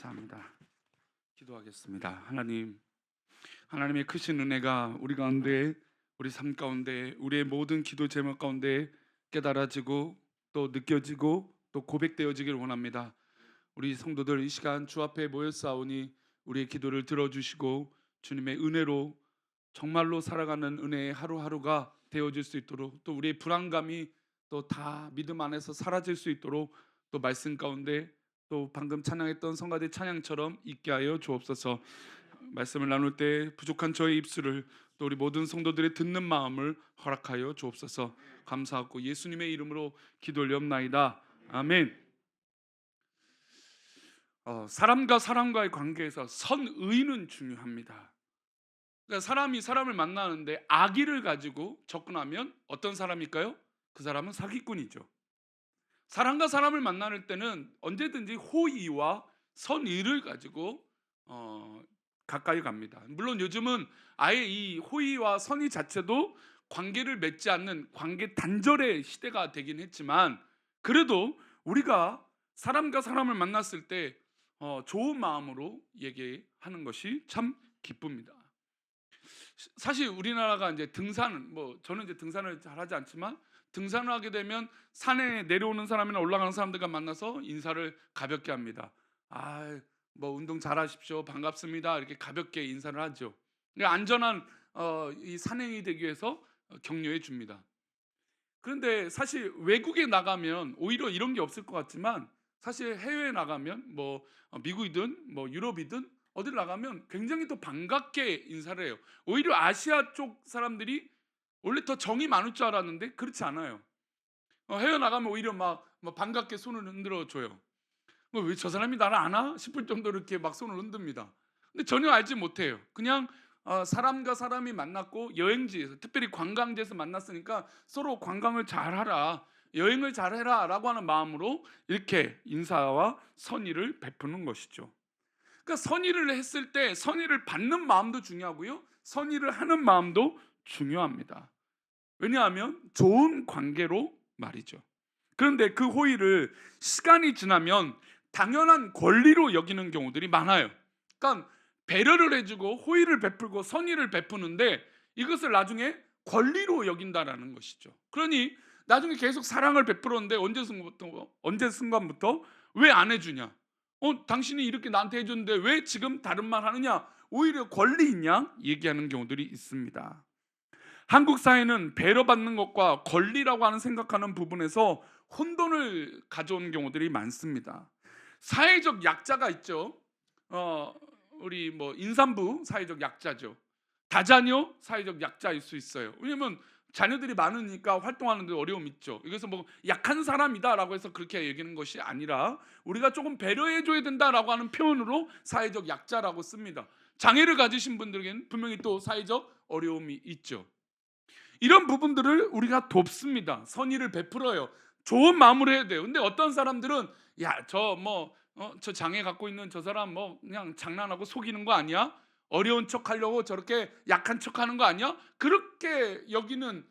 감사합니다. 기도하겠습니다. 하나님, 하나님의 크신 은혜가 우리 가운데, 우리 삶 가운데, 우리의 모든 기도 제목 가운데 깨달아지고 또 느껴지고 또 고백되어지길 원합니다. 우리 성도들 이 시간 주 앞에 모였사오니 우리의 기도를 들어주시고 주님의 은혜로 정말로 살아가는 은혜의 하루하루가 되어질 수 있도록, 또 우리의 불안감이 또 다 믿음 안에서 사라질 수 있도록, 또 말씀 가운데 또 방금 찬양했던 성가대 찬양처럼 있게 하여 주옵소서. 말씀을 나눌 때 부족한 저의 입술을, 또 우리 모든 성도들의 듣는 마음을 허락하여 주옵소서. 감사하고 예수님의 이름으로 기도 올리옵나이다. 아멘. 사람과 사람과의 관계에서 선의는 중요합니다. 그러니까 사람이 사람을 만나는데 악의를 가지고 접근하면 어떤 사람일까요? 그 사람은 사기꾼이죠. 사람과 사람을 만날 때는 언제든지 호의와 선의를 가지고 가까이 갑니다. 물론 요즘은 아예 이 호의와 선의 자체도 관계를 맺지 않는 관계 단절의 시대가 되긴 했지만, 그래도 우리가 사람과 사람을 만났을 때 좋은 마음으로 얘기하는 것이 참 기쁩니다. 사실 우리나라가 이제 등산, 뭐 저는 이제 등산을 잘하지 않지만 등산을 하게 되면 산에 내려오는 사람이나 올라가는 사람들과 만나서 인사를 가볍게 합니다. 아, 뭐 운동 잘하십시오, 반갑습니다, 이렇게 가볍게 인사를 하죠. 그러니까 안전한 이 산행이 되기 위해서 격려해 줍니다. 그런데 사실 외국에 나가면 오히려 이런 게 없을 것 같지만, 사실 해외에 나가면 뭐 미국이든 뭐 유럽이든 어딜 나가면 굉장히 더 반갑게 인사를 해요. 오히려 아시아 쪽 사람들이 원래 더 정이 많을 줄 알았는데 그렇지 않아요. 해외 나가면 오히려 막 반갑게 손을 흔들어 줘요. 왜 저 사람이 나를 아나 싶을 정도로 이렇게 막 손을 흔듭니다. 근데 전혀 알지 못해요. 그냥 사람과 사람이 만났고 여행지에서, 특별히 관광지에서 만났으니까 서로 관광을 잘하라, 여행을 잘해라라고 하는 마음으로 이렇게 인사와 선의를 베푸는 것이죠. 그러니까 선의를 했을 때 선의를 받는 마음도 중요하고요, 선의를 하는 마음도 중요합니다. 왜냐하면 좋은 관계로 말이죠. 그런데 그 호의를 시간이 지나면 당연한 권리로 여기는 경우들이 많아요. 그러니까 배려를 해주고 호의를 베풀고 선의를 베푸는데 이것을 나중에 권리로 여긴다라는 것이죠. 그러니 나중에 계속 사랑을 베풀었는데 언제 순간부터 왜 안 해주냐? 당신이 이렇게 나한테 해줬는데 왜 지금 다른 말 하느냐? 오히려 권리인 양 얘기하는 경우들이 있습니다. 한국 사회는 배려받는 것과 권리라고 하는 생각하는 부분에서 혼돈을 가져온 경우들이 많습니다. 사회적 약자가 있죠. 우리 뭐 임산부 사회적 약자죠. 다자녀 사회적 약자일 수 있어요. 왜냐면 자녀들이 많으니까 활동하는 데 어려움이 있죠. 이것은 뭐 약한 사람이다라고 해서 그렇게 얘기하는 것이 아니라 우리가 조금 배려해 줘야 된다라고 하는 표현으로 사회적 약자라고 씁니다. 장애를 가지신 분들에게는 분명히 또 사회적 어려움이 있죠. 이런 부분들을 우리가 돕습니다. 선의를 베풀어요. 좋은 마음으로 해야 돼요. 근데 어떤 사람들은 야, 저 장애 갖고 있는 저 사람 뭐 그냥 장난하고 속이는 거 아니야? 어려운 척 하려고 저렇게 약한 척 하는 거 아니야? 그렇게 여기는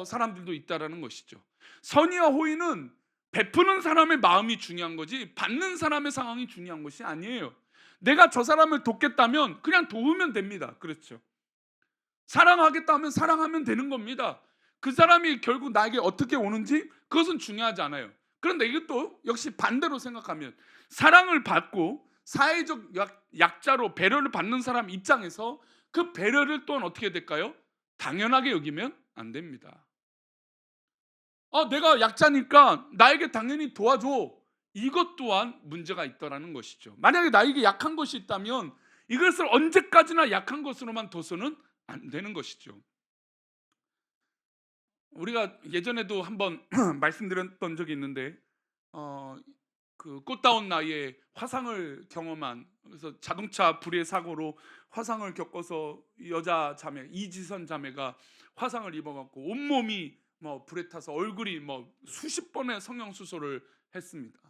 사람들도 있다라는 것이죠. 선의와 호의는 베푸는 사람의 마음이 중요한 거지 받는 사람의 상황이 중요한 것이 아니에요. 내가 저 사람을 돕겠다면 그냥 도우면 됩니다. 그렇죠. 사랑하겠다 하면 사랑하면 되는 겁니다. 그 사람이 결국 나에게 어떻게 오는지 그것은 중요하지 않아요. 그런데 이것도 역시 반대로 생각하면 사랑을 받고 사회적 약자로 배려를 받는 사람 입장에서 그 배려를 또한 어떻게 될까요? 당연하게 여기면 안 됩니다. 내가 약자니까 나에게 당연히 도와줘. 이것 또한 문제가 있다라는 것이죠. 만약에 나에게 약한 것이 있다면 이것을 언제까지나 약한 것으로만 둬서는 안 되는 것이죠. 우리가 예전에도 한번 말씀드렸던 적이 있는데 그 꽃다운 나이에 화상을 경험한, 그래서 자동차 불의 사고로 화상을 겪어서 여자 자매 이지선 자매가 화상을 입어갖고 온몸이 뭐 불에 타서 얼굴이 뭐 수십 번의 성형수술을 했습니다.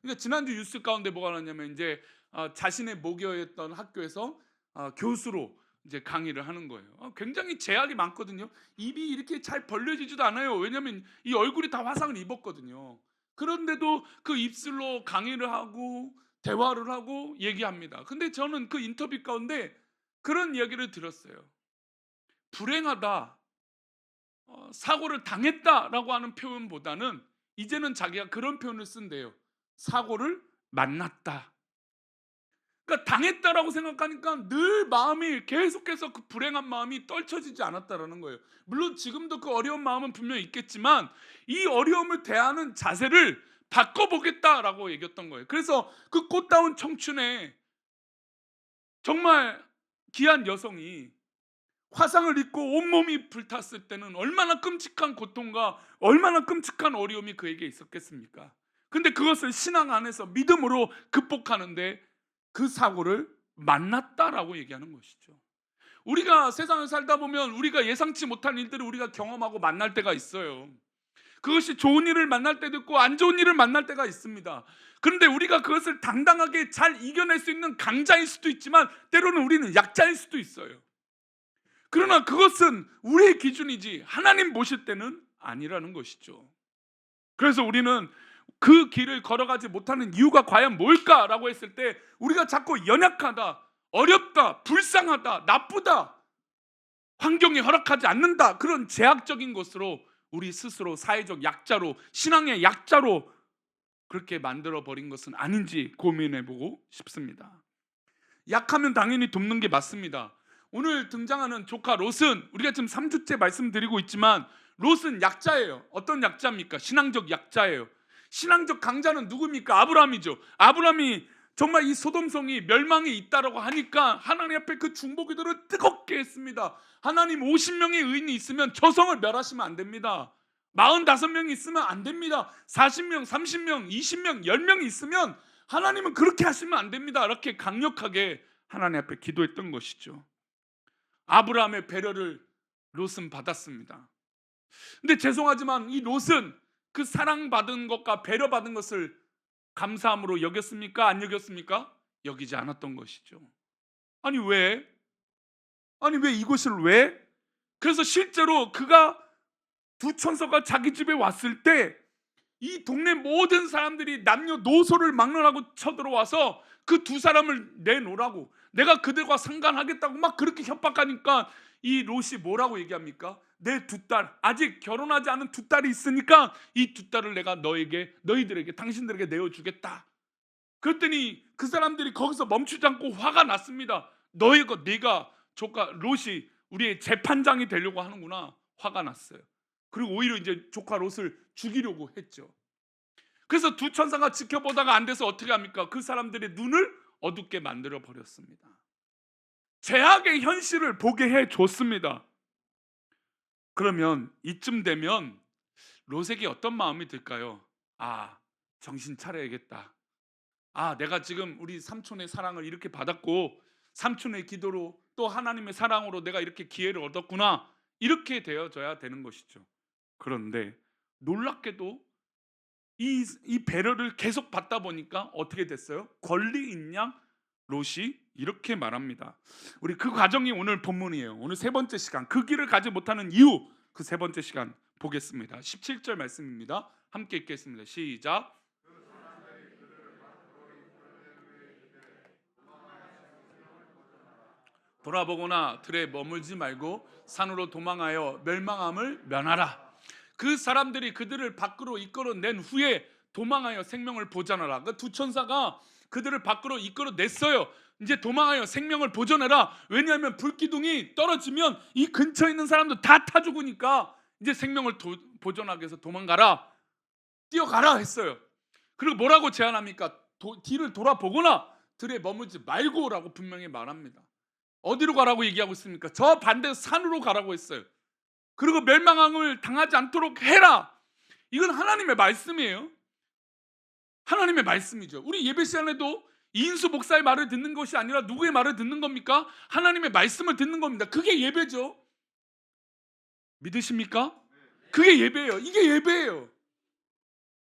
그러니까 지난주 뉴스 가운데 뭐가 나왔냐면 이제 자신의 모교였던 학교에서 교수로 이제 강의를 하는 거예요. 굉장히 제약이 많거든요. 입이 이렇게 잘 벌려지지도 않아요. 왜냐하면 이 얼굴이 다 화상을 입었거든요. 그런데도 그 입술로 강의를 하고 대화를 하고 얘기합니다. 근데 저는 그 인터뷰 가운데 그런 이야기를 들었어요. 불행하다, 사고를 당했다라고 하는 표현보다는 이제는 자기가 그런 표현을 쓴대요. 사고를 만났다. 그러니까 당했다라고 생각하니까 늘 마음이 계속해서 그 불행한 마음이 떨쳐지지 않았다라는 거예요. 물론 지금도 그 어려운 마음은 분명히 있겠지만 이 어려움을 대하는 자세를 바꿔보겠다라고 얘기했던 거예요. 그래서 그 꽃다운 청춘에 정말 귀한 여성이 화상을 입고 온몸이 불탔을 때는 얼마나 끔찍한 고통과 얼마나 끔찍한 어려움이 그에게 있었겠습니까? 근데 그것을 신앙 안에서 믿음으로 극복하는데 그 사고를 만났다라고 얘기하는 것이죠. 우리가 세상을 살다 보면 우리가 예상치 못한 일들을 우리가 경험하고 만날 때가 있어요. 그것이 좋은 일을 만날 때도 있고 안 좋은 일을 만날 때가 있습니다. 그런데 우리가 그것을 당당하게 잘 이겨낼 수 있는 강자일 수도 있지만 때로는 우리는 약자일 수도 있어요. 그러나 그것은 우리의 기준이지 하나님 보실 때는 아니라는 것이죠. 그래서 우리는 그 길을 걸어가지 못하는 이유가 과연 뭘까라고 했을 때 우리가 자꾸 연약하다, 어렵다, 불쌍하다, 나쁘다, 환경이 허락하지 않는다, 그런 제약적인 것으로 우리 스스로 사회적 약자로, 신앙의 약자로 그렇게 만들어 버린 것은 아닌지 고민해 보고 싶습니다. 약하면 당연히 돕는 게 맞습니다. 오늘 등장하는 조카 롯은 우리가 지금 3주째 말씀드리고 있지만 롯은 약자예요. 어떤 약자입니까? 신앙적 약자예요. 신앙적 강자는 누굽니까? 아브라함이죠. 아브라함이 정말 이 소돔성이 멸망이 있다라고 하니까 하나님 앞에 그 중보기도를 뜨겁게 했습니다. 하나님 50명의 의인이 있으면 저 성을 멸하시면 안 됩니다. 45명이 있으면 안 됩니다. 40명, 30명, 20명, 10명이 있으면 하나님은 그렇게 하시면 안 됩니다. 이렇게 강력하게 하나님 앞에 기도했던 것이죠. 아브라함의 배려를 롯은 받았습니다. 근데 죄송하지만 이 롯은 그 사랑받은 것과 배려받은 것을 감사함으로 여겼습니까? 안 여겼습니까? 여기지 않았던 것이죠. 아니 왜? 아니 왜 이것을 왜? 그래서 실제로 그가 두 천사가 자기 집에 왔을 때 이 동네 모든 사람들이 남녀노소를 막론하고 쳐들어와서 그 두 사람을 내놓으라고, 내가 그들과 상관하겠다고 막 그렇게 협박하니까 이 롯이 뭐라고 얘기합니까? 내 두 딸, 아직 결혼하지 않은 두 딸이 있으니까 이 두 딸을 내가 너희들에게 당신들에게 내어주겠다. 그랬더니 그 사람들이 거기서 멈추지 않고 화가 났습니다. 네가 조카 롯이 우리의 재판장이 되려고 하는구나. 화가 났어요. 그리고 오히려 이제 조카 롯을 죽이려고 했죠. 그래서 두 천사가 지켜보다가 안 돼서 어떻게 합니까? 그 사람들의 눈을 어둡게 만들어 버렸습니다. 죄악의 현실을 보게 해 줬습니다. 그러면 이쯤 되면 롯에게 어떤 마음이 들까요? 아, 정신 차려야겠다. 아, 내가 지금 우리 삼촌의 사랑을 이렇게 받았고 삼촌의 기도로 또 하나님의 사랑으로 내가 이렇게 기회를 얻었구나. 이렇게 되어져야 되는 것이죠. 그런데 놀랍게도 이 배려를 계속 받다 보니까 어떻게 됐어요? 권리인 양 롯이 이렇게 말합니다. 우리 그 과정이 오늘 본문이에요. 오늘 세 번째 시간, 그 길을 가지 못하는 이유, 그 세 번째 시간 보겠습니다. 17절 말씀입니다. 함께 읽겠습니다. 시작. 돌아보거나 들에 머물지 말고 산으로 도망하여 멸망함을 면하라. 그 사람들이 그들을 밖으로 이끌어낸 후에 도망하여 생명을 보존하라. 그 두 천사가 그들을 밖으로 이끌어냈어요. 이제 도망하여 생명을 보존해라. 왜냐하면 불기둥이 떨어지면 이 근처에 있는 사람들 다 타 죽으니까 이제 생명을 보존하기 위해서 도망가라, 뛰어가라 했어요. 그리고 뭐라고 제안합니까? 뒤를 돌아보거나 들에 머물지 말고라고 분명히 말합니다. 어디로 가라고 얘기하고 있습니까? 저 반대 산으로 가라고 했어요. 그리고 멸망함을 당하지 않도록 해라. 이건 하나님의 말씀이에요. 하나님의 말씀이죠. 우리 예배 시간에도 이인수 목사의 말을 듣는 것이 아니라 누구의 말을 듣는 겁니까? 하나님의 말씀을 듣는 겁니다. 그게 예배죠. 믿으십니까? 그게 예배예요. 이게 예배예요.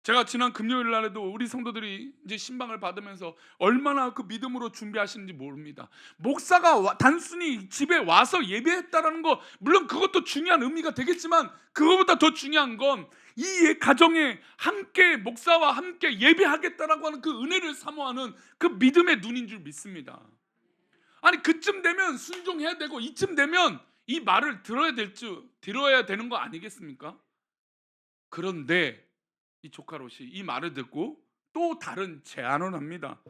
제가 지난 금요일 날에도 우리 성도들이 이제 신방을 받으면서 얼마나 그 믿음으로 준비하시는지 모릅니다. 목사가 단순히 집에 와서 예배했다라는 거, 물론 그것도 중요한 의미가 되겠지만 그거보다 더 중요한 건 이 가정에 함께 목사와 함께 예배하겠다라고 하는 그 은혜를 사모하는 그 믿음의 눈인 줄 믿습니다. 아니 그쯤 되면 순종해야 되고, 이쯤 되면 이 말을 들어야 되는 거 아니겠습니까? 그런데 이 조카 롯이 이 말을 듣고 또 다른 제안을 합니다.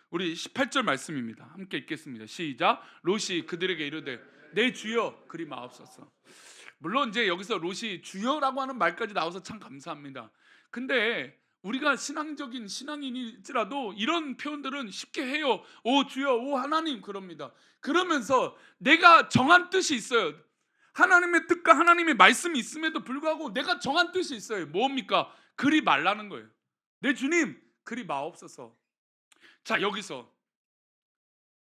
우리 18절 말씀입니다. 함께 읽겠습니다. 시작. 롯이 그들에게 이르되 내 주여 그리 마옵소서. 물론 이제 여기서 롯이 주여라고 하는 말까지 나와서 참 감사합니다. 근데 우리가 신앙적인 신앙인일지라도 이런 표현들은 쉽게 해요. 오 주여, 오 하나님, 그럽니다. 그러면서 내가 정한 뜻이 있어요. 하나님의 뜻과 하나님의 말씀이 있음에도 불구하고 내가 정한 뜻이 있어요. 뭡니까? 그리 말라는 거예요. 내 주님 그리 마옵소서. 자, 여기서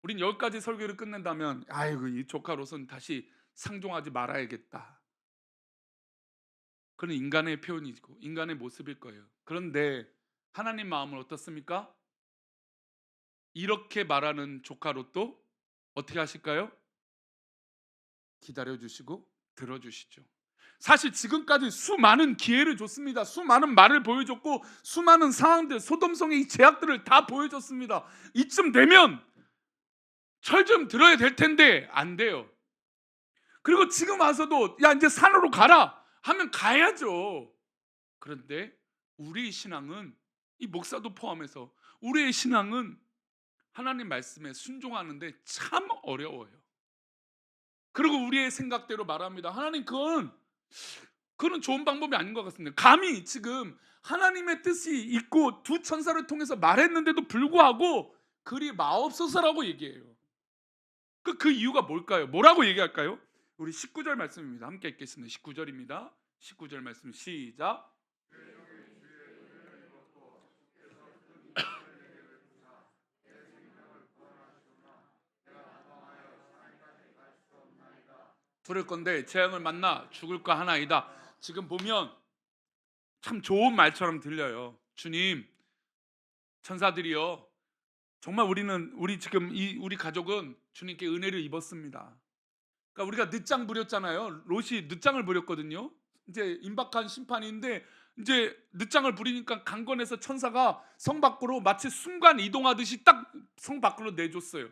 우린 여기까지 설교를 끝낸다면 아이고 이 조카로서는 다시 상종하지 말아야겠다, 그런 인간의 표현이고 인간의 모습일 거예요. 그런데 하나님 마음은 어떻습니까? 이렇게 말하는 조카 롯도 어떻게 하실까요? 기다려주시고 들어주시죠. 사실 지금까지 수많은 기회를 줬습니다. 수많은 말을 보여줬고 수많은 상황들, 소돔성의 이 제약들을 다 보여줬습니다. 이쯤 되면 철 좀 들어야 될 텐데 안 돼요. 그리고 지금 와서도 야 이제 산으로 가라 하면 가야죠. 그런데 우리의 신앙은, 이 목사도 포함해서 우리의 신앙은 하나님 말씀에 순종하는데 참 어려워요. 그리고 우리의 생각대로 말합니다. 하나님 그거는 좋은 방법이 아닌 것 같습니다. 감히 지금 하나님의 뜻이 있고 두 천사를 통해서 말했는데도 불구하고 그리 마옵소서라고 얘기해요. 그 이유가 뭘까요? 뭐라고 얘기할까요? 우리 19절 말씀입니다. 함께 읽겠습니다. 19절입니다. 19절 말씀 시작. 부를 건데 재앙을 만나 죽을까 하나이다. 지금 보면 참 좋은 말처럼 들려요. 주님, 천사들이요, 정말 우리 지금 우리 가족은 주님께 은혜를 입었습니다. 그러니까 우리가 늦장 부렸잖아요. 롯이 늦장을 부렸거든요. 이제 임박한 심판인데 이제 늦장을 부리니까 강권에서 천사가 성 밖으로 마치 순간 이동하듯이 딱 성 밖으로 내줬어요.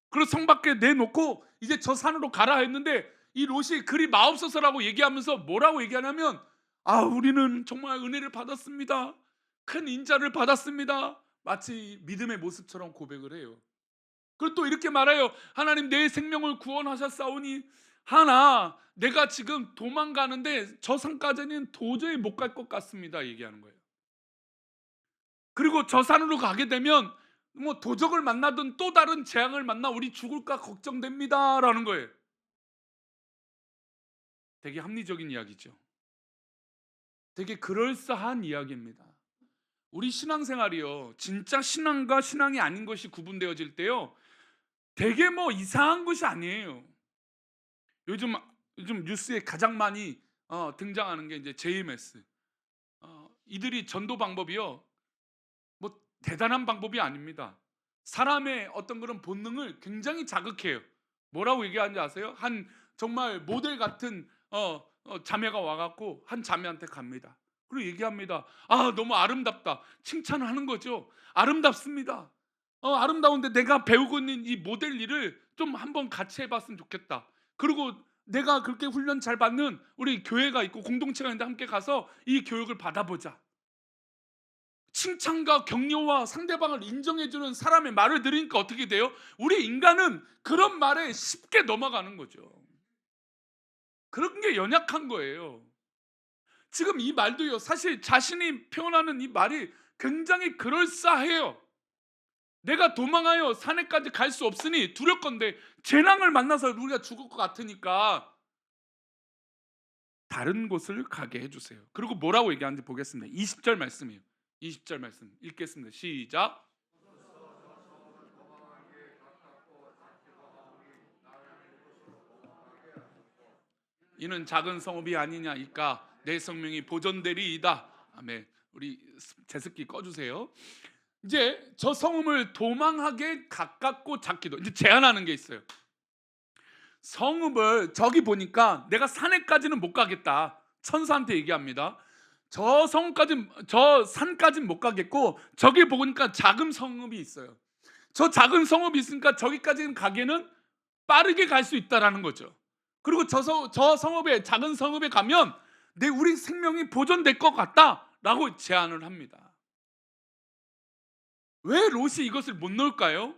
그리고 성 밖에 내놓고 이제 저 산으로 가라 했는데 이 롯이 그리 마옵소서라고 얘기하면서 뭐라고 얘기하냐면, 아 우리는 정말 은혜를 받았습니다. 큰 인자를 받았습니다. 마치 믿음의 모습처럼 고백을 해요. 그리고 또 이렇게 말해요. 하나님 내 생명을 구원하셨사오니 하나 내가 지금 도망가는데 저 산까지는 도저히 못 갈 것 같습니다 얘기하는 거예요. 그리고 저 산으로 가게 되면 뭐 도적을 만나든 또 다른 재앙을 만나 우리 죽을까 걱정됩니다라는 거예요. 되게 합리적인 이야기죠. 되게 그럴싸한 이야기입니다. 우리 신앙생활이요, 진짜 신앙과 신앙이 아닌 것이 구분되어질 때요, 되게 뭐 이상한 것이 아니에요. 요즘 뉴스에 가장 많이 등장하는 게 이제 JMS. 이들이 전도 방법이요, 뭐 대단한 방법이 아닙니다. 사람의 어떤 그런 본능을 굉장히 자극해요. 뭐라고 얘기하는지 아세요? 한 정말 모델 같은 자매가 와갖고 한 자매한테 갑니다. 그리고 얘기합니다. 아 너무 아름답다. 칭찬을 하는 거죠. 아름답습니다. 아름다운데 내가 배우고 있는 이 모델 일을 좀 한번 같이 해봤으면 좋겠다. 그리고 내가 그렇게 훈련 잘 받는 우리 교회가 있고 공동체가 있는데 함께 가서 이 교육을 받아보자. 칭찬과 격려와 상대방을 인정해주는 사람의 말을 들으니까 어떻게 돼요? 우리 인간은 그런 말에 쉽게 넘어가는 거죠. 그런 게 연약한 거예요. 지금 이 말도요, 사실 자신이 표현하는 이 말이 굉장히 그럴싸해요. 내가 도망하여 산에까지 갈 수 없으니 두렵건대 재앙을 만나서 우리가 죽을 것 같으니까 다른 곳을 가게 해주세요. 그리고 뭐라고 얘기하는지 보겠습니다. 20절 말씀이에요. 20절 말씀 읽겠습니다. 시작. 이는 작은 성읍이 아니냐이까 내 성명이 보존되리이다. 아멘. 우리 제습기 꺼주세요. 이제 저 성읍을 도망하게 가깝고 작기도, 이제 제한하는 게 있어요. 성읍을 저기 보니까 내가 산에까지는 못 가겠다. 천사한테 얘기합니다. 저 성까지, 저 산까지는 못 가겠고 저기 보니까 작은 성읍이 있어요. 저 작은 성읍이 있으니까 저기까지는 가기에는 빠르게 갈 수 있다라는 거죠. 그리고 저 성읍에, 작은 성읍에 가면 우리 생명이 보존될 것 같다라고 제안을 합니다. 왜 롯이 이것을 못 넣을까요?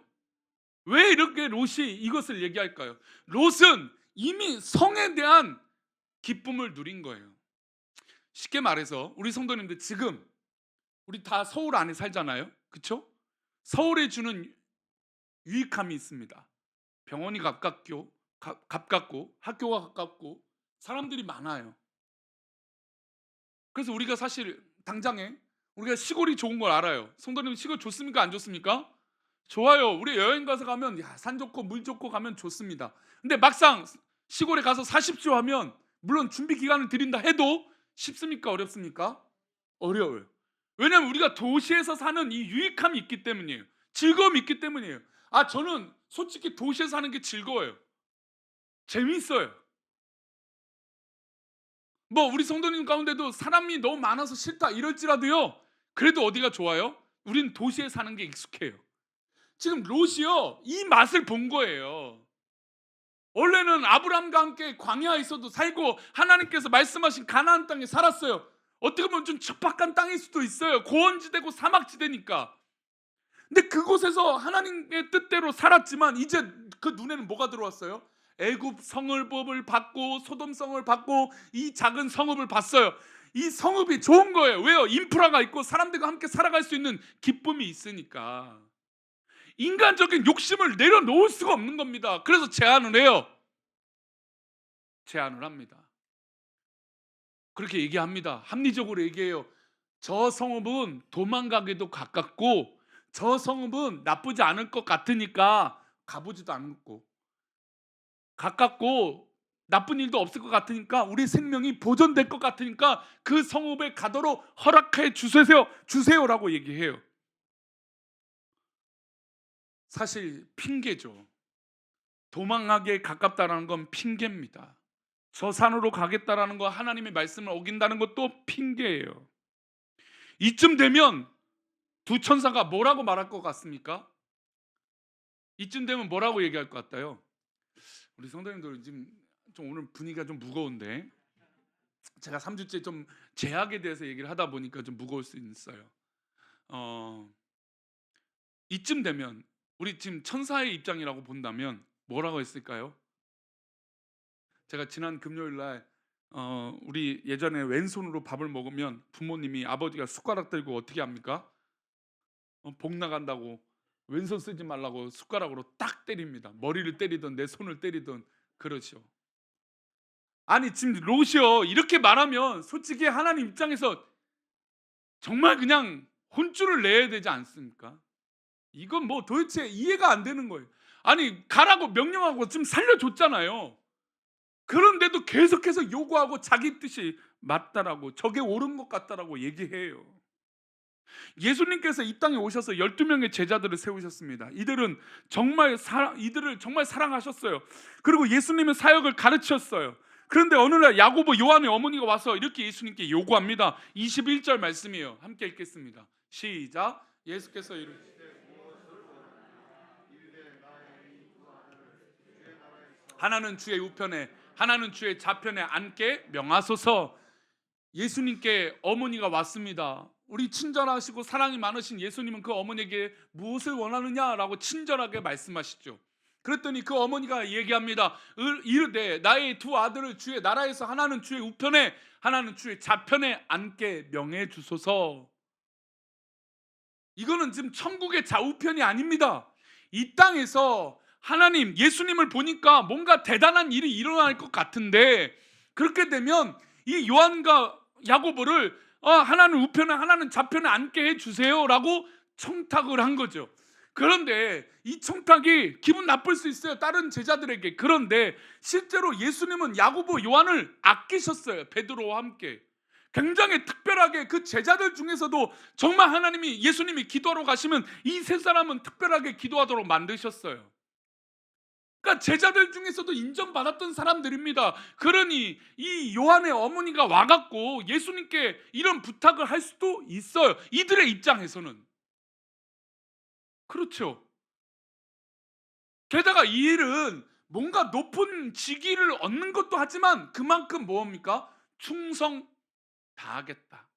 왜 이렇게 롯이 이것을 얘기할까요? 롯은 이미 성에 대한 기쁨을 누린 거예요. 쉽게 말해서 우리 성도님들, 지금 우리 다 서울 안에 살잖아요. 그렇죠? 서울에 주는 유익함이 있습니다. 병원이 가깝고 학교가 가깝고 사람들이 많아요. 그래서 우리가 사실 당장에 우리가 시골이 좋은 걸 알아요. 성도님, 시골 좋습니까? 안 좋습니까? 좋아요. 우리 여행 가서 가면 산 좋고 물 좋고 가면 좋습니다. 근데 막상 시골에 가서 사십시오 하면, 물론 준비 기간을 드린다 해도 쉽습니까? 어렵습니까? 어려워요. 왜냐하면 우리가 도시에서 사는 이 유익함이 있기 때문이에요. 즐거움이 있기 때문이에요. 저는 솔직히 도시에서 사는 게 즐거워요. 재미있어요. 뭐 우리 성도님 가운데도 사람이 너무 많아서 싫다 이럴지라도요, 그래도 어디가 좋아요? 우린 도시에 사는 게 익숙해요. 지금 롯이요, 이 맛을 본 거예요. 원래는 아브라함과 함께 광야에 있어도 살고 하나님께서 말씀하신 가나안 땅에 살았어요. 어떻게 보면 좀 척박한 땅일 수도 있어요. 고원지대고 사막지대니까. 근데 그곳에서 하나님의 뜻대로 살았지만 이제 그 눈에는 뭐가 들어왔어요? 애굽 성읍을 받고 소돔 성을 받고 이 작은 성읍을 봤어요. 이 성읍이 좋은 거예요. 왜요? 인프라가 있고 사람들과 함께 살아갈 수 있는 기쁨이 있으니까. 인간적인 욕심을 내려놓을 수가 없는 겁니다. 그래서 제안을 해요. 제안을 합니다. 그렇게 얘기합니다. 합리적으로 얘기해요. 저 성읍은 도망가기도 가깝고 저 성읍은 나쁘지 않을 것 같으니까 가보지도 않고, 가깝고 나쁜 일도 없을 것 같으니까, 우리 생명이 보존될 것 같으니까 그 성읍에 가도록 허락해 주세요라고 얘기해요. 사실 핑계죠. 도망가기에 가깝다라는 건 핑계입니다. 저 산으로 가겠다라는 거, 하나님의 말씀을 어긴다는 것도 핑계예요. 이쯤 되면 두 천사가 뭐라고 말할 것 같습니까? 이쯤 되면 뭐라고 얘기할 것 같아요? 우리 성도님들, 지금 좀 오늘 분위기가 좀 무거운데, 제가 3주째 좀 제약에 대해서 얘기를 하다 보니까 좀 무거울 수 있어요. 이쯤 되면 우리 지금 천사의 입장이라고 본다면 뭐라고 했을까요? 제가 지난 금요일 날 우리 예전에 왼손으로 밥을 먹으면 부모님이, 아버지가 숟가락 들고 어떻게 합니까? 복 나간다고 왼손 쓰지 말라고 숟가락으로 딱 때립니다. 머리를 때리든 내 손을 때리든 그러죠. 아니 지금 롯이요, 이렇게 말하면 솔직히 하나님 입장에서 정말 그냥 혼쭐을 내야 되지 않습니까? 이건 뭐 도대체 이해가 안 되는 거예요. 아니 가라고 명령하고 지금 살려줬잖아요. 그런데도 계속해서 요구하고 자기 뜻이 맞다라고, 저게 옳은 것 같다라고 얘기해요. 예수님께서 이 땅에 오셔서 12명의 제자들을 세우셨습니다. 이들을 정말 사랑하셨어요. 그리고 예수님의 사역을 가르쳤어요. 그런데 어느 날 야고보, 요한의 어머니가 와서 이렇게 예수님께 요구합니다. 21절 말씀이에요. 함께 읽겠습니다. 시작. 예수께서 이르시되 하나는 주의 우편에 하나는 주의 좌편에 앉게 명하소서. 예수님께 어머니가 왔습니다. 우리 친절하시고 사랑이 많으신 예수님은 그 어머니에게 무엇을 원하느냐라고 친절하게 말씀하시죠. 그랬더니 그 어머니가 얘기합니다. 이르되 나의 두 아들을 주의 나라에서 하나는 주의 우편에 하나는 주의 좌편에 앉게 명해 주소서. 이거는 지금 천국의 좌우편이 아닙니다. 이 땅에서 하나님, 예수님을 보니까 뭔가 대단한 일이 일어날 것 같은데, 그렇게 되면 이 요한과 야고보를 하나는 우편에 하나는 좌편에 앉게 해주세요라고 청탁을 한 거죠. 그런데 이 청탁이 기분 나쁠 수 있어요, 다른 제자들에게. 그런데 실제로 예수님은 야고보, 요한을 아끼셨어요, 베드로와 함께. 굉장히 특별하게 그 제자들 중에서도 정말 하나님이 예수님이 기도하러 가시면 이 세 사람은 특별하게 기도하도록 만드셨어요. 그러니까 제자들 중에서도 인정받았던 사람들입니다. 그러니 이 요한의 어머니가 와갖고 예수님께 이런 부탁을 할 수도 있어요. 이들의 입장에서는. 그렇죠. 게다가 이 일은 뭔가 높은 직위를 얻는 것도 하지만 그만큼 뭡니까? 충성 다하겠다.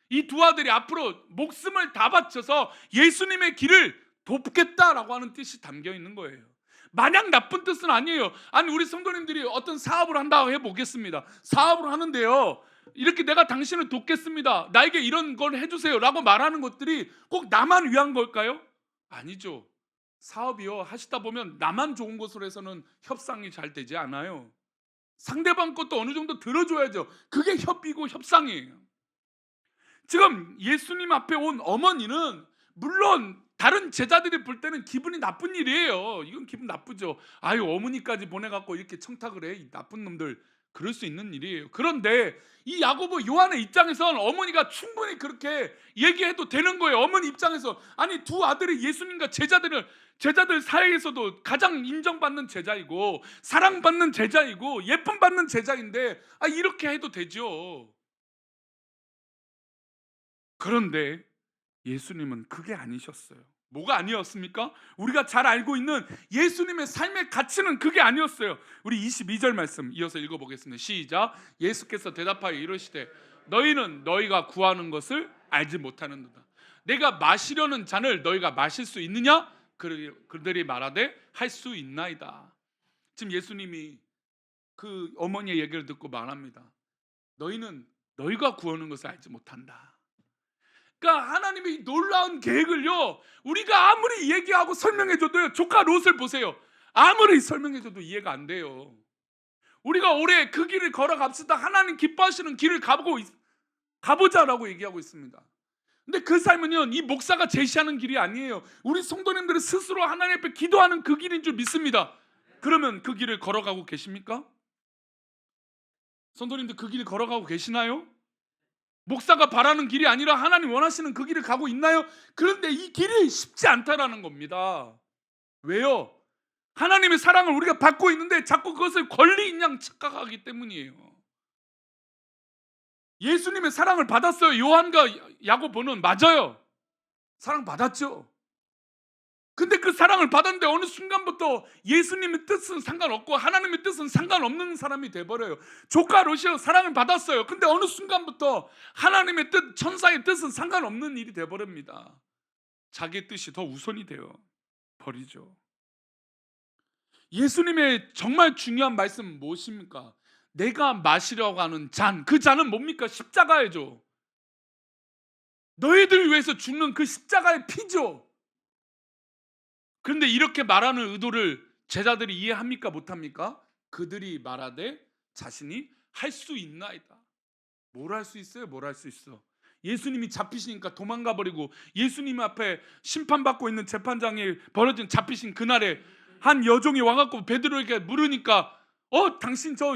이 두 아들이 앞으로 목숨을 다 바쳐서 예수님의 길을 돕겠다라고 하는 뜻이 담겨 있는 거예요. 마냥 나쁜 뜻은 아니에요. 아니 우리 성도님들이 어떤 사업을 한다고 해보겠습니다. 사업을 하는데요, 이렇게 내가 당신을 돕겠습니다, 나에게 이런 걸 해주세요 라고 말하는 것들이 꼭 나만 위한 걸까요? 아니죠. 사업이요, 하시다 보면 나만 좋은 것으로 해서는 협상이 잘 되지 않아요. 상대방 것도 어느 정도 들어줘야죠. 그게 협의고 협상이에요. 지금 예수님 앞에 온 어머니는 물론 다른 제자들이 볼 때는 기분이 나쁜 일이에요. 이건 기분 나쁘죠. 아유, 어머니까지 보내갖고 이렇게 청탁을 해, 이 나쁜 놈들. 그럴 수 있는 일이에요. 그런데 이 야고보 요한의 입장에서는 어머니가 충분히 그렇게 얘기해도 되는 거예요. 어머니 입장에서 아니 두 아들이 예수님과 제자들 사이에서도 가장 인정받는 제자이고 사랑받는 제자이고 예쁨 받는 제자인데 이렇게 해도 되죠. 그런데 예수님은 그게 아니셨어요. 뭐가 아니었습니까? 우리가 잘 알고 있는 예수님의 삶의 가치는 그게 아니었어요. 우리 22절 말씀 이어서 읽어보겠습니다. 시작. 예수께서 대답하여 이르시되 너희는 너희가 구하는 것을 알지 못하는도다. 내가 마시려는 잔을 너희가 마실 수 있느냐? 그들이 말하되 할 수 있나이다. 지금 예수님이 그 어머니의 얘기를 듣고 말합니다. 너희는 너희가 구하는 것을 알지 못한다. 그러니까 하나님의 놀라운 계획을요, 우리가 아무리 얘기하고 설명해줘도요, 조카 롯을 보세요. 아무리 설명해줘도 이해가 안 돼요. 우리가 올해 그 길을 걸어갑시다. 하나님 기뻐하시는 길을 가보자라고 얘기하고 있습니다. 근데 그 삶은요, 이 목사가 제시하는 길이 아니에요. 우리 성도님들은 스스로 하나님 앞에 기도하는 그 길인 줄 믿습니다. 그러면 그 길을 걸어가고 계십니까? 성도님들 그 길을 걸어가고 계시나요? 목사가 바라는 길이 아니라 하나님 원하시는 그 길을 가고 있나요? 그런데 이 길이 쉽지 않다라는 겁니다. 왜요? 하나님의 사랑을 우리가 받고 있는데 자꾸 그것을 권리인 양 착각하기 때문이에요. 예수님의 사랑을 받았어요. 요한과 야고보는 맞아요. 사랑 받았죠. 근데 그 사랑을 받았는데 어느 순간부터 예수님의 뜻은 상관없고 하나님의 뜻은 상관없는 사람이 돼버려요. 조카 롯이요, 사랑을 받았어요. 근데 어느 순간부터 하나님의 뜻, 천사의 뜻은 상관없는 일이 돼버립니다. 자기의 뜻이 더 우선이 되어 버리죠. 예수님의 정말 중요한 말씀은 무엇입니까? 내가 마시려고 하는 잔, 그 잔은 뭡니까? 십자가이죠. 너희들 위해서 죽는 그 십자가의 피죠. 그런데 이렇게 말하는 의도를 제자들이 이해합니까? 못합니까? 그들이 말하되 자신이 할 수 있나이다. 뭘 할 수 있어요? 뭘 할 수 있어? 예수님이 잡히시니까 도망가 버리고 예수님 앞에 심판받고 있는 재판장에 벌어진 잡히신 그날에 한 여종이 와갖고 베드로에게 물으니까 당신 저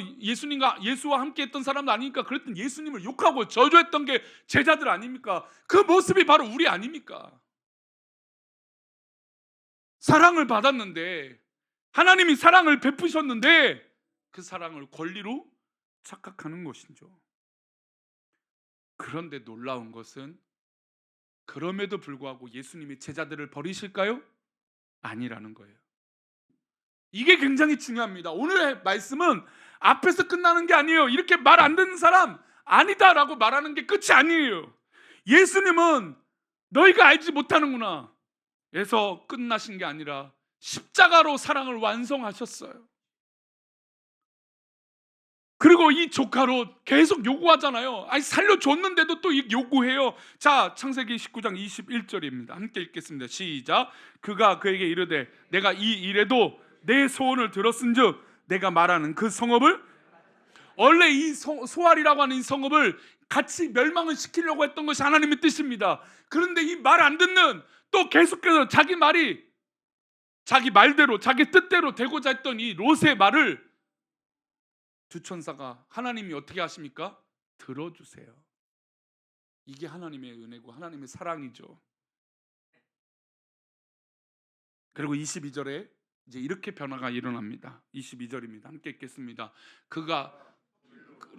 예수와 함께 했던 사람도 아니니까 그랬던 예수님을 욕하고 저주했던 게 제자들 아닙니까? 그 모습이 바로 우리 아닙니까? 사랑을 받았는데, 하나님이 사랑을 베푸셨는데 그 사랑을 권리로 착각하는 것이죠. 그런데 놀라운 것은 그럼에도 불구하고 예수님이 제자들을 버리실까요? 아니라는 거예요. 이게 굉장히 중요합니다. 오늘의 말씀은 앞에서 끝나는 게 아니에요. 이렇게 말 안 듣는 사람 아니다라고 말하는 게 끝이 아니에요. 예수님은 너희가 알지 못하는구나 에서 끝나신 게 아니라 십자가로 사랑을 완성하셨어요. 그리고 이 조카로 계속 요구하잖아요. 살려줬는데도 또 요구해요. 자, 창세기 19장 21절입니다. 함께 읽겠습니다. 시작. 그가 그에게 이르되 내가 이 일에도 내 소원을 들었은즉 내가 말하는 그 성읍을, 원래 이 소알이라고 하는 이 성읍을 같이 멸망을 시키려고 했던 것이 하나님의 뜻입니다. 그런데 이 말 안 듣는, 또 계속해서 자기 말대로 자기 뜻대로 되고자 했던 이 롯의 말을 두 천사가, 하나님이 어떻게 하십니까? 들어주세요. 이게 하나님의 은혜고 하나님의 사랑이죠. 그리고 22절에 이제 이렇게 변화가 일어납니다. 22절입니다. 함께 읽겠습니다. 그가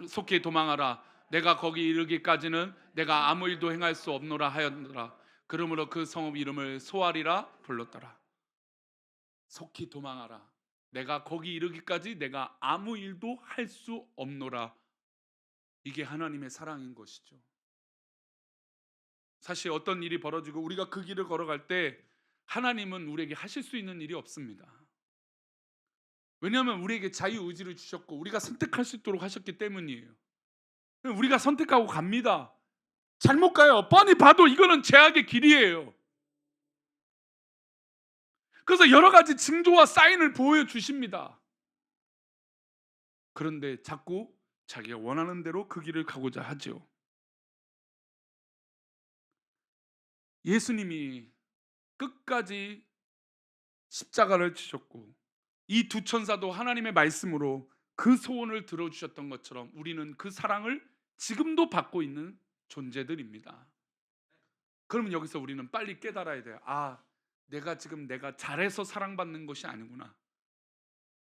속히 도망하라. 내가 거기 이르기까지는 내가 아무 일도 행할 수 없노라 하였노라. 그러므로 그 성읍 이름을 소알이라 불렀더라. 속히 도망하라. 내가 거기 이르기까지 내가 아무 일도 할 수 없노라. 이게 하나님의 사랑인 것이죠. 사실 어떤 일이 벌어지고 우리가 그 길을 걸어갈 때 하나님은 우리에게 하실 수 있는 일이 없습니다. 왜냐하면 우리에게 자유의지를 주셨고 우리가 선택할 수 있도록 하셨기 때문이에요. 우리가 선택하고 갑니다. 잘못 가요. 뻔히 봐도 이거는 죄악의 길이에요. 그래서 여러 가지 징조와 사인을 보여주십니다. 그런데 자꾸 자기가 원하는 대로 그 길을 가고자 하죠. 예수님이 끝까지 십자가를 지셨고 이 두 천사도 하나님의 말씀으로 그 소원을 들어주셨던 것처럼 우리는 그 사랑을 지금도 받고 있는 존재들입니다. 그러면 여기서 우리는 빨리 깨달아야 돼요. 아, 내가 잘해서 사랑받는 것이 아니구나.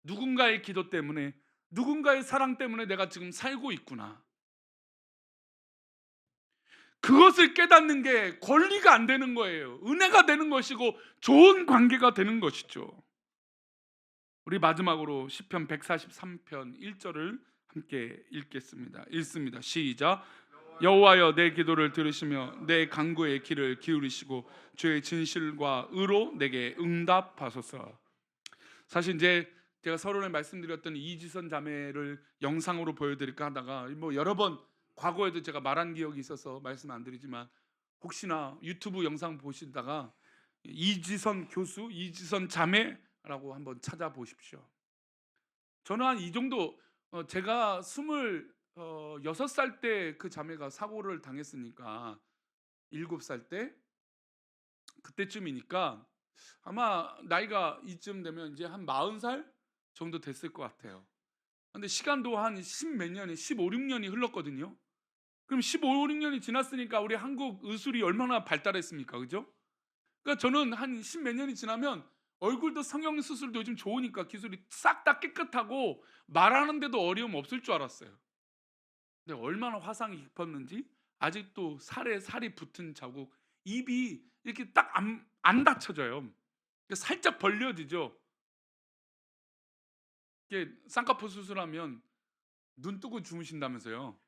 누군가의 기도 때문에, 누군가의 사랑 때문에 내가 지금 살고 있구나. 그것을 깨닫는 게 권리가 안 되는 거예요. 은혜가 되는 것이고 좋은 관계가 되는 것이죠. 우리 마지막으로 시편 143편 1절을 함께 읽습니다. 시작. 여호와여 내 기도를 들으시며 내 간구의 귀를 기울이시고 주의 진실과 의로 내게 응답하소서. 사실 이제 제가 서론에 말씀드렸던 이지선 자매를 영상으로 보여드릴까 하다가 여러 번 과거에도 제가 말한 기억이 있어서 말씀 안 드리지만 혹시나 유튜브 영상 보시다가 이지선 교수, 이지선 자매라고 한번 찾아보십시오. 저는 한 이 정도 제가 26살 때 그 자매가 사고를 당했으니까 7살 때 그때쯤이니까 아마 나이가 이쯤 되면 이제 한 40살 정도 됐을 것 같아요. 근데 시간도 한 10 몇 년이 15, 16년이 흘렀거든요. 그럼 15, 16년이 지났으니까 우리 한국 의술이 얼마나 발달했습니까? 그죠? 그러니까 저는 한 10 몇 년이 지나면 얼굴도 성형 수술도 요즘 좋으니까 기술이 싹 다 깨끗하고 말하는데도 어려움 없을 줄 알았어요. 근데 얼마나 화상이 깊었는지 아직도 살에 살이 붙은 자국, 입이 이렇게 딱 안 닫혀져요. 살짝 벌려지죠. 이게 쌍꺼풀 수술하면 눈 뜨고 주무신다면서요.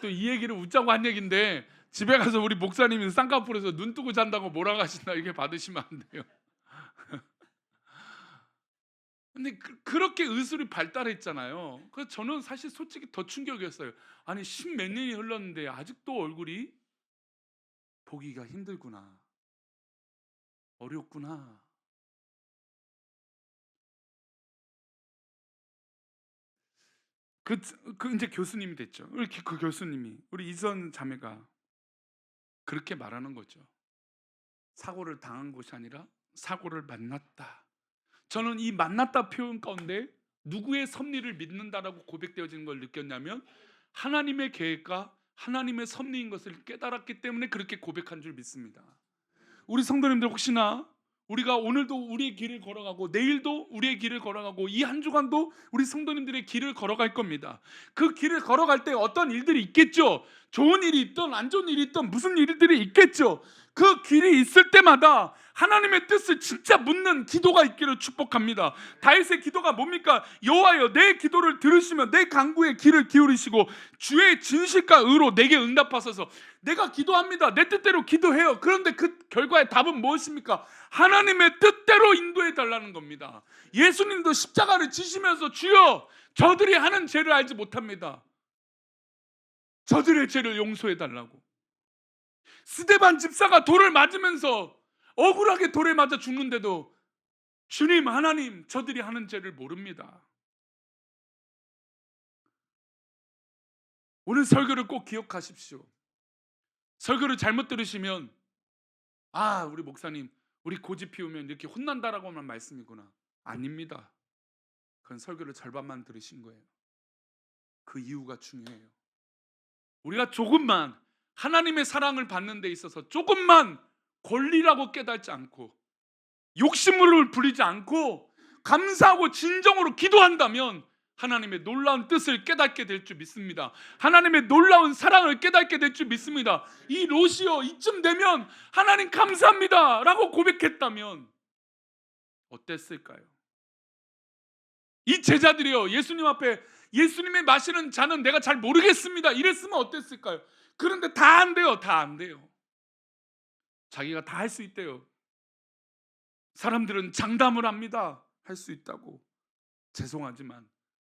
또 이 얘기를 웃자고 한 얘기인데 집에 가서 우리 목사님이 쌍꺼풀에서 눈 뜨고 잔다고 몰아가신다 이게 받으시면 안 돼요. 근데 그렇게 의술이 발달했잖아요. 그래서 저는 사실 솔직히 더 충격이었어요. 아니 10 몇 년이 흘렀는데 아직도 얼굴이 보기가 힘들구나. 어렵구나. 그, 이제 교수님이 됐죠. 이렇게 그 교수님이 우리 이선 자매가 그렇게 말하는 거죠. 사고를 당한 것이 아니라 사고를 만났다. 저는 이 만났다 표현 가운데 누구의 섭리를 믿는다라고 고백되어지는 걸 느꼈냐면 하나님의 계획과 하나님의 섭리인 것을 깨달았기 때문에 그렇게 고백한 줄 믿습니다. 우리 성도님들 혹시나 우리가 오늘도 우리의 길을 걸어가고 내일도 우리의 길을 걸어가고 이 한 주간도 우리 성도님들의 길을 걸어갈 겁니다. 그 길을 걸어갈 때 어떤 일들이 있겠죠. 좋은 일이 있든 안 좋은 일이 있든 무슨 일들이 있겠죠. 그 길이 있을 때마다 하나님의 뜻을 진짜 묻는 기도가 있기를 축복합니다. 다윗의 기도가 뭡니까? 여호와여 내 기도를 들으시며 내 간구에 귀를 기울이시고 주의 진실과 의로 내게 응답하소서. 내가 기도합니다. 내 뜻대로 기도해요. 그런데 그 결과의 답은 무엇입니까? 하나님의 뜻대로 인도해 달라는 겁니다. 예수님도 십자가를 지시면서 주여 저들이 하는 죄를 알지 못합니다. 저들의 죄를 용서해 달라고. 스데반 집사가 돌을 맞으면서 억울하게 돌에 맞아 죽는데도 주님 하나님 저들이 하는 죄를 모릅니다. 오늘 설교를 꼭 기억하십시오. 설교를 잘못 들으시면 우리 목사님 우리 고집 피우면 이렇게 혼난다라고만 말씀이구나. 아닙니다. 그건 설교를 절반만 들으신 거예요. 그 이유가 중요해요. 우리가 조금만 하나님의 사랑을 받는 데 있어서 조금만 권리라고 깨닫지 않고 욕심을 부리지 않고 감사하고 진정으로 기도한다면 하나님의 놀라운 뜻을 깨닫게 될 줄 믿습니다. 하나님의 놀라운 사랑을 깨닫게 될 줄 믿습니다. 이 롯이요, 이쯤 되면 하나님 감사합니다 라고 고백했다면 어땠을까요? 이 제자들이요, 예수님 앞에 예수님의 마시는 잔은 내가 잘 모르겠습니다 이랬으면 어땠을까요? 그런데 다 안 돼요. 다 안 돼요. 자기가 다 할 수 있대요. 사람들은 장담을 합니다. 할 수 있다고. 죄송하지만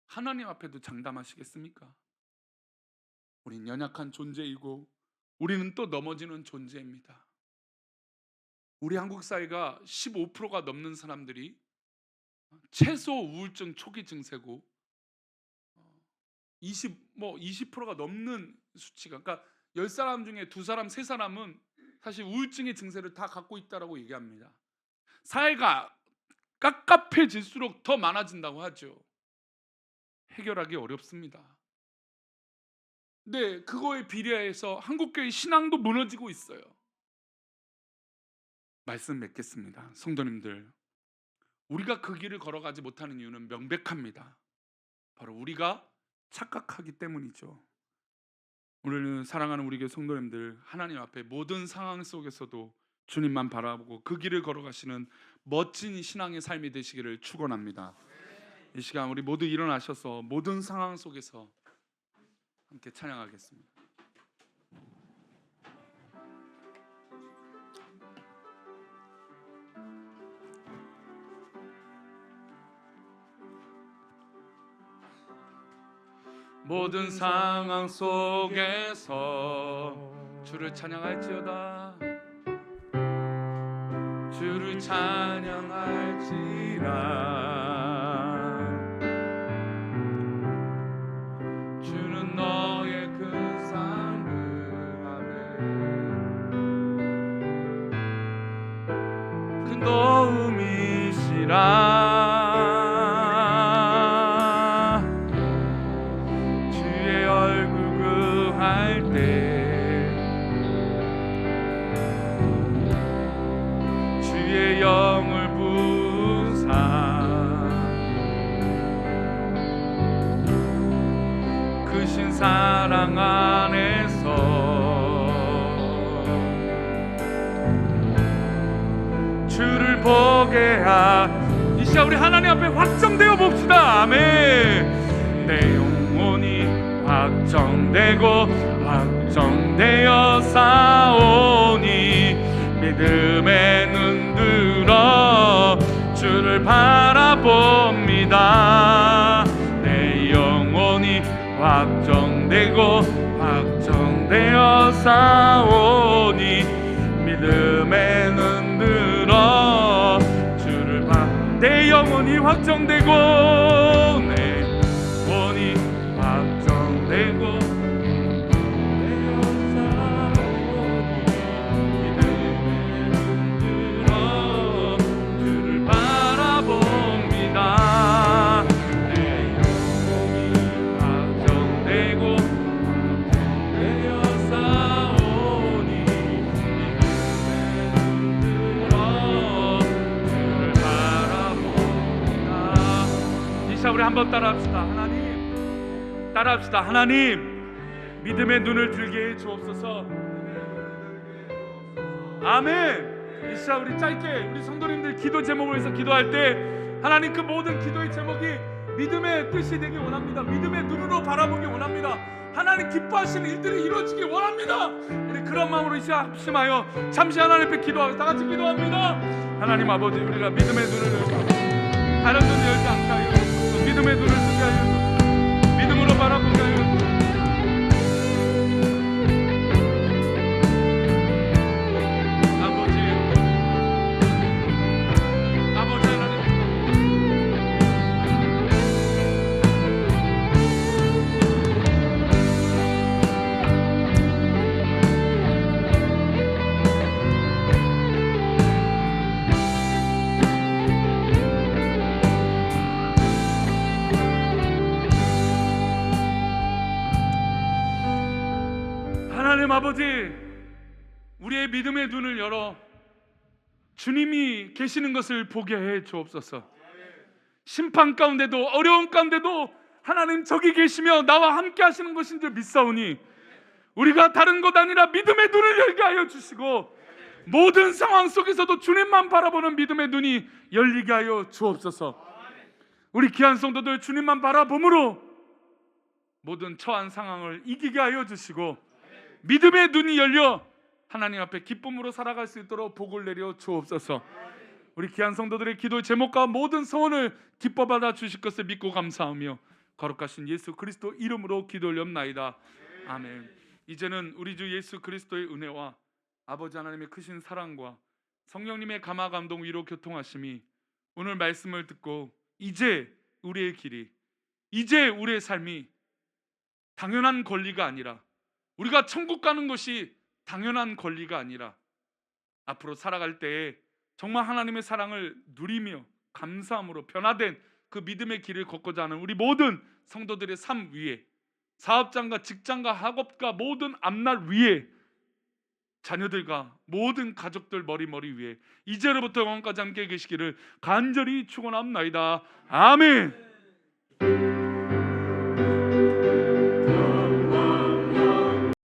하나님 앞에도 장담하시겠습니까? 우린 연약한 존재이고 우리는 또 넘어지는 존재입니다. 우리 한국 사회가 15%가 넘는 사람들이 최소 우울증 초기 증세고 20%가 넘는 수치가, 그러니까 10사람 중에 2사람, 3사람은 사실 우울증의 증세를 다 갖고 있다라고 얘기합니다. 사회가 깝깝해질수록 더 많아진다고 하죠. 해결하기 어렵습니다. 근데 그거에 비례해서 한국교회 신앙도 무너지고 있어요. 말씀 맺겠습니다. 성도님들, 우리가 그 길을 걸어가지 못하는 이유는 명백합니다. 바로 우리가 착각하기 때문이죠. 오늘은 사랑하는 우리 교회 성도님들, 하나님 앞에 모든 상황 속에서도 주님만 바라보고 그 길을 걸어가시는 멋진 신앙의 삶이 되시기를 축원합니다. 이 시간 우리 모두 일어나셔서 모든 상황 속에서 함께 찬양하겠습니다. 모든 상황 속에서 주를 찬양할지어다. 주를 찬양할지라. 주는 너의 큰 사랑을 아멘. 큰 도움이시라. 사랑 안에서 주를 보게 이 시간 우리 하나님 앞에 확정되어 봅시다. 아멘. 내 영혼이 확정되어 싸우니 믿음의 눈 들어 주를 바라봅니다. 내 영혼이 확정되어 싸우니 믿음의 눈 들어 주를 내 영혼이 확정되고 내 영혼이 확정되고 믿음의 눈 들어 주를 바라봅니다. 우리 한번 따라합시다. 하나님 믿음의 눈을 들게 해 주옵소서. 아멘. 이 시간 우리 짧게 우리 성도님들 기도 제목을 위해서 기도할 때 하나님 그 모든 기도의 제목이 믿음의 뜻이 되길 원합니다. 믿음의 눈으로 바라보기 원합니다. 하나님 기뻐하시는 일들이 이루어지길 원합니다. 우리 그런 마음으로 이 시간 합심하여 잠시 하나님 앞에 기도하고 다 같이 기도합니다. 하나님 아버지, 우리가 믿음의 눈을 다른 눈 열지 않게 하여 믿음의 눈을 뜨게 하여 믿음으로 바라보게 하여 아버지 하나님 하나님 아버지, 우리의 믿음의 눈을 열어 주님이 계시는 것을 보게 해 주옵소서. 심판 가운데도, 어려운 가운데도 하나님 저기 계시며 나와 함께 하시는 것인 줄 믿사오니 우리가 다른 것 아니라 믿음의 눈을 열게 하여 주시고 모든 상황 속에서도 주님만 바라보는 믿음의 눈이 열리게 하여 주옵소서. 우리 귀한 성도들 주님만 바라봄으로 모든 처한 상황을 이기게 하여 주시고 믿음의 눈이 열려 하나님 앞에 기쁨으로 살아갈 수 있도록 복을 내려 주옵소서. 우리 귀한 성도들의 기도 제목과 모든 소원을 기뻐 받아 주실 것을 믿고 감사하며 거룩하신 예수 그리스도 이름으로 기도 올렵나이다. 아멘. 이제는 우리 주 예수 그리스도의 은혜와 아버지 하나님의 크신 사랑과 성령님의 감화 감동 위로 교통하심이 오늘 말씀을 듣고 이제 우리의 길이, 이제 우리의 삶이 당연한 권리가 아니라, 우리가 천국 가는 것이 당연한 권리가 아니라 앞으로 살아갈 때에 정말 하나님의 사랑을 누리며 감사함으로 변화된 그 믿음의 길을 걷고자 하는 우리 모든 성도들의 삶 위에, 사업장과 직장과 학업과 모든 앞날 위에, 자녀들과 모든 가족들 머리 위에 이제로부터 영원까지 함께 계시기를 간절히 축원합나이다. 아멘.